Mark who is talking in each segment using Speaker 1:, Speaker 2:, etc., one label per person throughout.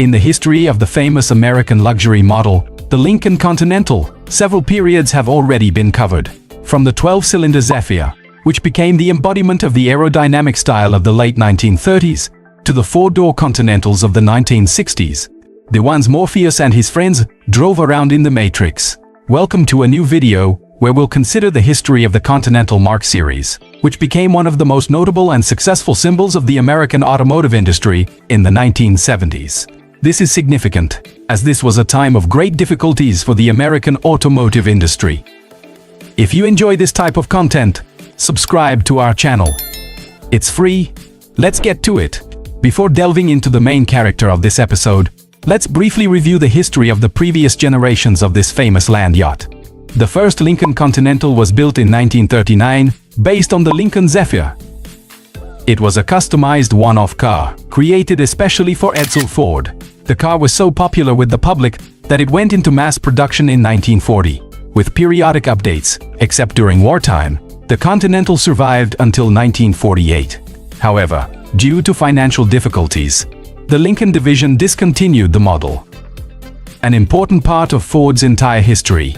Speaker 1: In the history of the famous American luxury model, the Lincoln Continental, several periods have already been covered. From the 12-cylinder Zephyr, which became the embodiment of the aerodynamic style of the late 1930s, to the four-door Continentals of the 1960s, the ones Morpheus and his friends drove around in the Matrix. Welcome to a new video, where we'll consider the history of the Continental Mark series, which became one of the most notable and successful symbols of the American automotive industry in the 1970s. This is significant, as this was a time of great difficulties for the American automotive industry. If you enjoy this type of content, subscribe to our channel. It's free. Let's get to it. Before delving into the main character of this episode, let's briefly review the history of the previous generations of this famous land yacht. The first Lincoln Continental was built in 1939, based on the Lincoln Zephyr. It was a customized one-off car, created especially for Edsel Ford. The car was so popular with the public that it went into mass production in 1940, with periodic updates, except during wartime. The Continental survived until 1948. However, due to financial difficulties, the Lincoln division discontinued the model. An important part of Ford's entire history,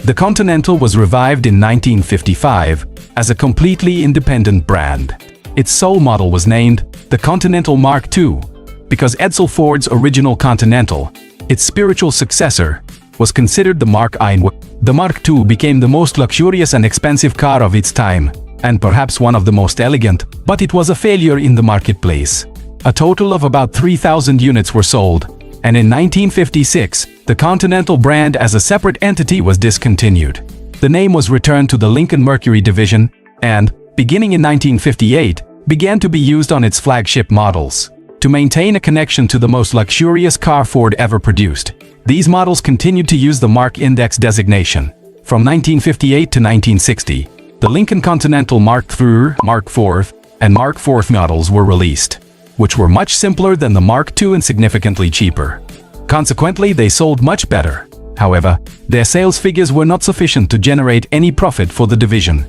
Speaker 1: the Continental was revived in 1955 as a completely independent brand. Its sole model was named the Continental Mark II, because Edsel Ford's original Continental, its spiritual successor, was considered the Mark I. The Mark II became the most luxurious and expensive car of its time, and perhaps one of the most elegant, but it was a failure in the marketplace. A total of about 3,000 units were sold, and in 1956, the Continental brand as a separate entity was discontinued. The name was returned to the Lincoln Mercury division, and, beginning in 1958, began to be used on its flagship models. To maintain a connection to the most luxurious car Ford ever produced, these models continued to use the Mark Index designation. From 1958 to 1960, the Lincoln Continental Mark III, Mark IV, and Mark IV models were released, which were much simpler than the Mark II and significantly cheaper. Consequently, they sold much better. However, their sales figures were not sufficient to generate any profit for the division.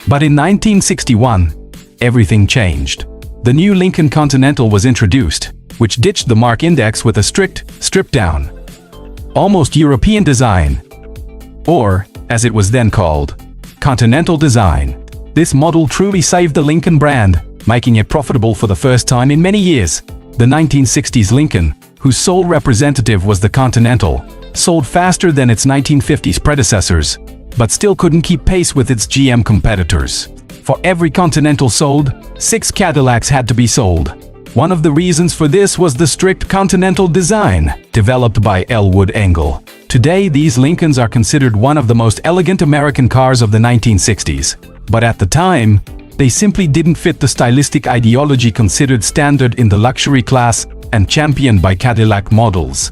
Speaker 1: But in 1961, everything changed. The new Lincoln Continental was introduced, which ditched the Mark Index with a strict, stripped-down, almost European design, or, as it was then called, Continental design. This model truly saved the Lincoln brand, making it profitable for the first time in many years. The 1960s Lincoln, whose sole representative was the Continental, sold faster than its 1950s predecessors, but still couldn't keep pace with its GM competitors. For every Continental sold, 6 Cadillacs had to be sold. One of the reasons for this was the strict Continental design, developed by Elwood Engel. Today, these Lincolns are considered one of the most elegant American cars of the 1960s. But at the time, they simply didn't fit the stylistic ideology considered standard in the luxury class and championed by Cadillac models.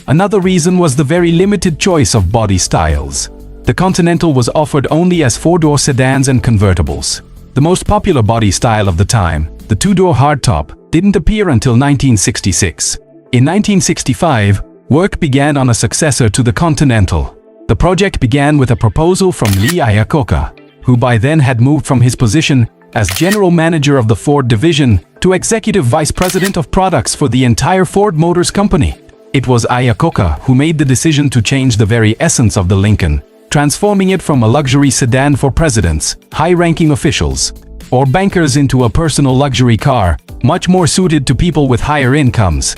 Speaker 1: Another reason was the very limited choice of body styles. The Continental was offered only as four-door sedans and convertibles. The most popular body style of the time, the two-door hardtop, didn't appear until 1966. In 1965, work began on a successor to the Continental. The project began with a proposal from Lee Iacocca, who by then had moved from his position as general manager of the Ford division to executive vice president of products for the entire Ford Motors company. It was Iacocca who made the decision to change the very essence of the Lincoln, transforming it from a luxury sedan for presidents, high-ranking officials, or bankers into a personal luxury car, much more suited to people with higher incomes.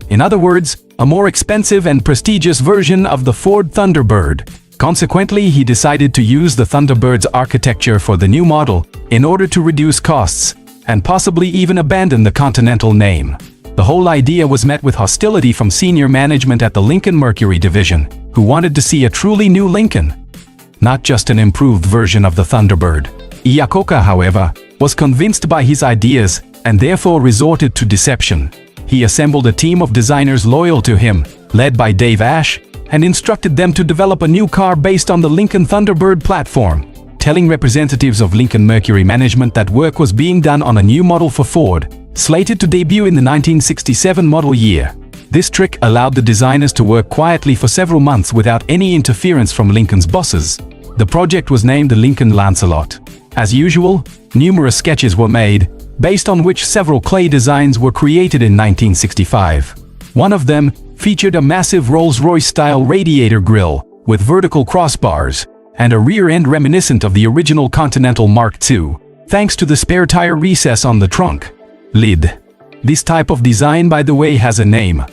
Speaker 1: In other words, a more expensive and prestigious version of the Ford Thunderbird. Consequently, he decided to use the Thunderbird's architecture for the new model in order to reduce costs, and possibly even abandon the Continental name. The whole idea was met with hostility from senior management at the Lincoln Mercury division, who wanted to see a truly new Lincoln, not just an improved version of the Thunderbird. Iacocca, however, was convinced by his ideas and therefore resorted to deception. He assembled a team of designers loyal to him, led by Dave Ash, and instructed them to develop a new car based on the Lincoln Thunderbird platform, telling representatives of Lincoln Mercury management that work was being done on a new model for Ford, slated to debut in the 1967 model year. This trick allowed the designers to work quietly for several months without any interference from Lincoln's bosses. The project was named the Lincoln Lancelot. As usual, numerous sketches were made, based on which several clay designs were created in 1965. One of them featured a massive Rolls-Royce-style radiator grille with vertical crossbars and a rear end reminiscent of the original Continental Mark II, thanks to the spare tire recess on the trunk lid. This type of design, by the way, has a name: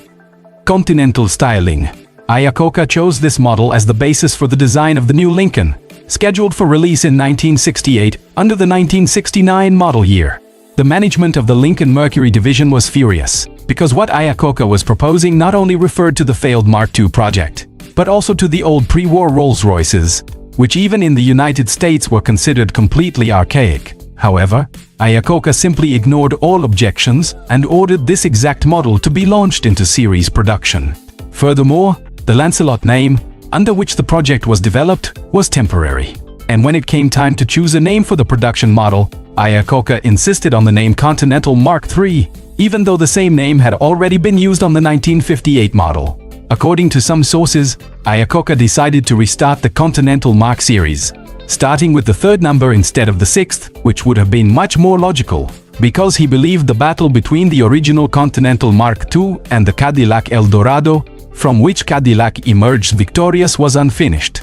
Speaker 1: Continental styling. Iacocca chose this model as the basis for the design of the new Lincoln, scheduled for release in 1968 under the 1969 model year. The management of the Lincoln Mercury division was furious, because what Iacocca was proposing not only referred to the failed Mark II project, but also to the old pre-war Rolls-Royces, which even in the United States were considered completely archaic. However, Iacocca simply ignored all objections and ordered this exact model to be launched into series production. Furthermore, the Lancelot name, under which the project was developed, was temporary. And when it came time to choose a name for the production model, Iacocca insisted on the name Continental Mark III, even though the same name had already been used on the 1958 model. According to some sources, Iacocca decided to restart the Continental Mark series, starting with the third number instead of the sixth, which would have been much more logical, because he believed the battle between the original Continental Mark II and the Cadillac Eldorado, from which Cadillac emerged victorious, was unfinished.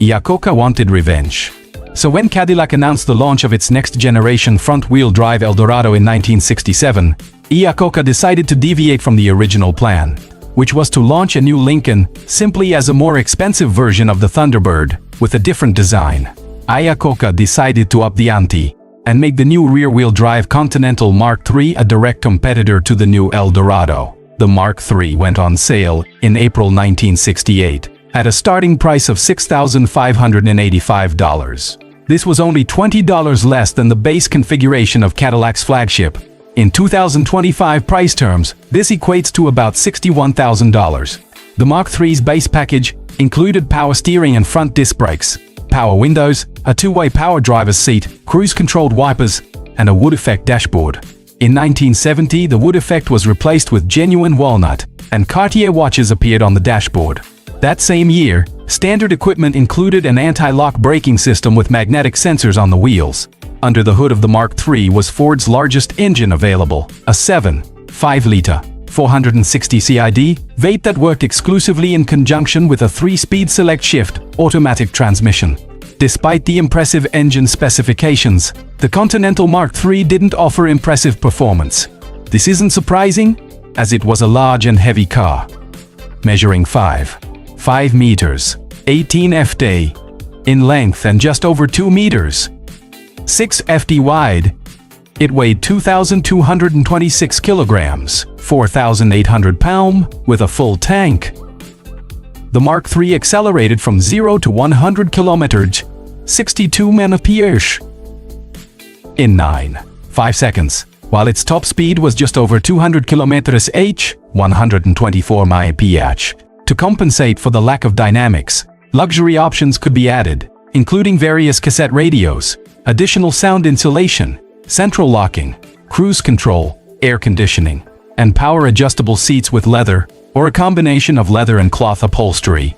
Speaker 1: Iacocca wanted revenge. So when Cadillac announced the launch of its next-generation front-wheel drive Eldorado in 1967, Iacocca decided to deviate from the original plan, which was to launch a new Lincoln simply as a more expensive version of the Thunderbird, with a different design. Iacocca decided to up the ante and make the new rear-wheel drive Continental Mark III a direct competitor to the new Eldorado. The Mark III went on sale in April 1968 at a starting price of $6,585. This was only $20 less than the base configuration of Cadillac's flagship. In 2025 price terms, this equates to about $61,000. The Mark III's base package included power steering and front disc brakes, power windows, a two-way power driver's seat, cruise-controlled wipers, and a wood effect dashboard. In 1970, the wood effect was replaced with genuine walnut, and Cartier watches appeared on the dashboard. That same year, standard equipment included an anti-lock braking system with magnetic sensors on the wheels. Under the hood of the Mark III was Ford's largest engine available, a 7.5-liter, 460 CID V8 that worked exclusively in conjunction with a 3-speed select-shift automatic transmission. Despite the impressive engine specifications, the Continental Mark III didn't offer impressive performance. This isn't surprising, as it was a large and heavy car, measuring 5 meters, 18 ft in length and just over 2 meters, 6 ft wide. It weighed 2,226 kilograms, 4,800 pounds, with a full tank. The Mark III accelerated from 0 to 100 kilometers, 62 mph, in 9.5 seconds, while its top speed was just over 200 km/h, 124 mph. To compensate for the lack of dynamics, luxury options could be added, including various cassette radios, additional sound insulation, central locking, cruise control, air conditioning, and power-adjustable seats with leather, or a combination of leather and cloth upholstery.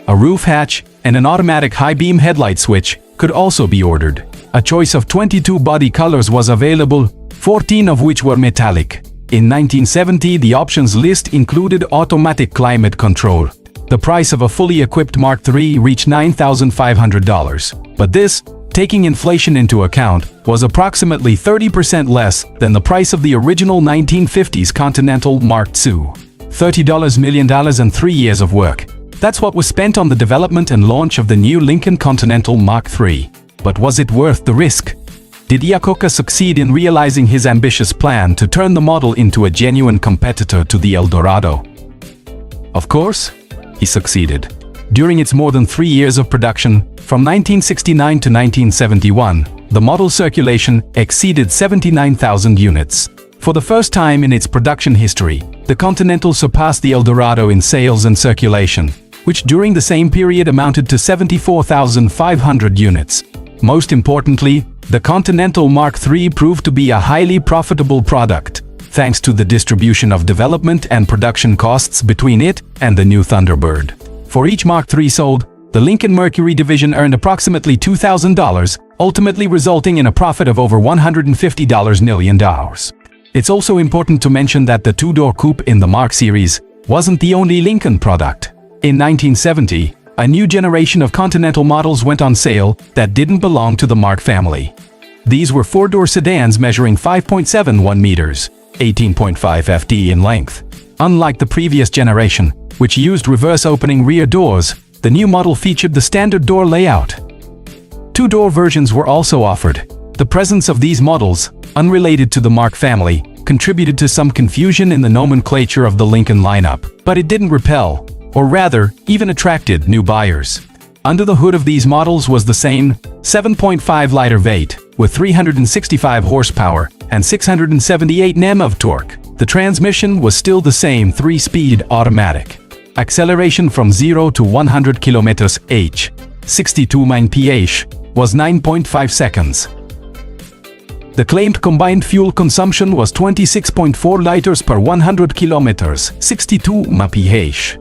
Speaker 1: A roof hatch and an automatic high-beam headlight switch could also be ordered. A choice of 22 body colors was available, 14 of which were metallic. In 1970, the options list included automatic climate control. The price of a fully equipped Mark III reached $9,500, but this, taking inflation into account, was approximately 30% less than the price of the original 1950s Continental Mark II. $30 million and 3 years of work. That's what was spent on the development and launch of the new Lincoln Continental Mark III. But was it worth the risk? Did Iacocca succeed in realizing his ambitious plan to turn the model into a genuine competitor to the Eldorado? Of course, he succeeded. During its more than 3 years of production, from 1969 to 1971, the model circulation exceeded 79,000 units. For the first time in its production history, the Continental surpassed the Eldorado in sales and circulation, which during the same period amounted to 74,500 units. Most importantly, the Continental Mark III proved to be a highly profitable product, thanks to the distribution of development and production costs between it and the new Thunderbird. For each Mark III sold, the Lincoln Mercury division earned approximately $2,000, ultimately resulting in a profit of over $150 million. It's also important to mention that the two-door coupe in the Mark series wasn't the only Lincoln product. In 1970, a new generation of Continental models went on sale that didn't belong to the Mark family. These were four-door sedans measuring 5.71 meters, 18.5 ft in length. Unlike the previous generation, which used reverse-opening rear doors, the new model featured the standard door layout. Two-door versions were also offered. The presence of these models, unrelated to the Mark family, contributed to some confusion in the nomenclature of the Lincoln lineup, but it didn't repel, or rather, even attracted new buyers. Under the hood of these models was the same 7.5-liter V8 with 365 horsepower and 678 Nm of torque. The transmission was still the same 3-speed automatic. Acceleration from 0 to 100 km/h, 62 mph, was 9.5 seconds. The claimed combined fuel consumption was 26.4 liters per 100 kilometers, 62 mph.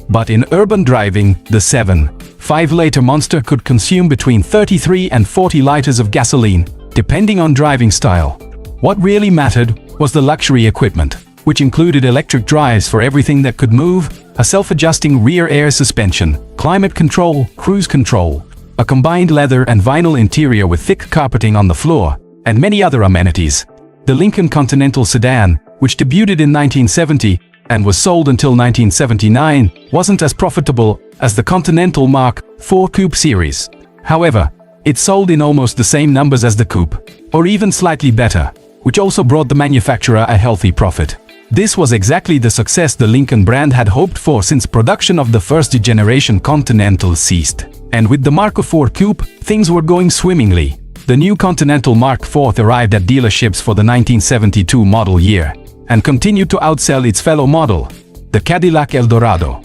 Speaker 1: But in urban driving, the 7.5-liter monster could consume between 33 and 40 liters of gasoline, depending on driving style. What really mattered was the luxury equipment, which included electric drives for everything that could move, a self-adjusting rear air suspension, climate control, cruise control, a combined leather and vinyl interior with thick carpeting on the floor, and many other amenities. The Lincoln Continental sedan, which debuted in 1970 and was sold until 1979, wasn't as profitable as the Continental Mark IV Coupe series. However, it sold in almost the same numbers as the Coupe, or even slightly better, which also brought the manufacturer a healthy profit. This was exactly the success the Lincoln brand had hoped for since production of the first-generation Continental ceased. And with the Mark IV Coupe, things were going swimmingly. The new Continental Mark IV arrived at dealerships for the 1972 model year and continued to outsell its fellow model, the Cadillac Eldorado.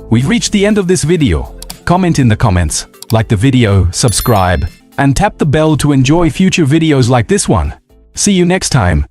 Speaker 1: We've reached the end of this video. Comment in the comments, like the video, subscribe, and tap the bell to enjoy future videos like this one. See you next time.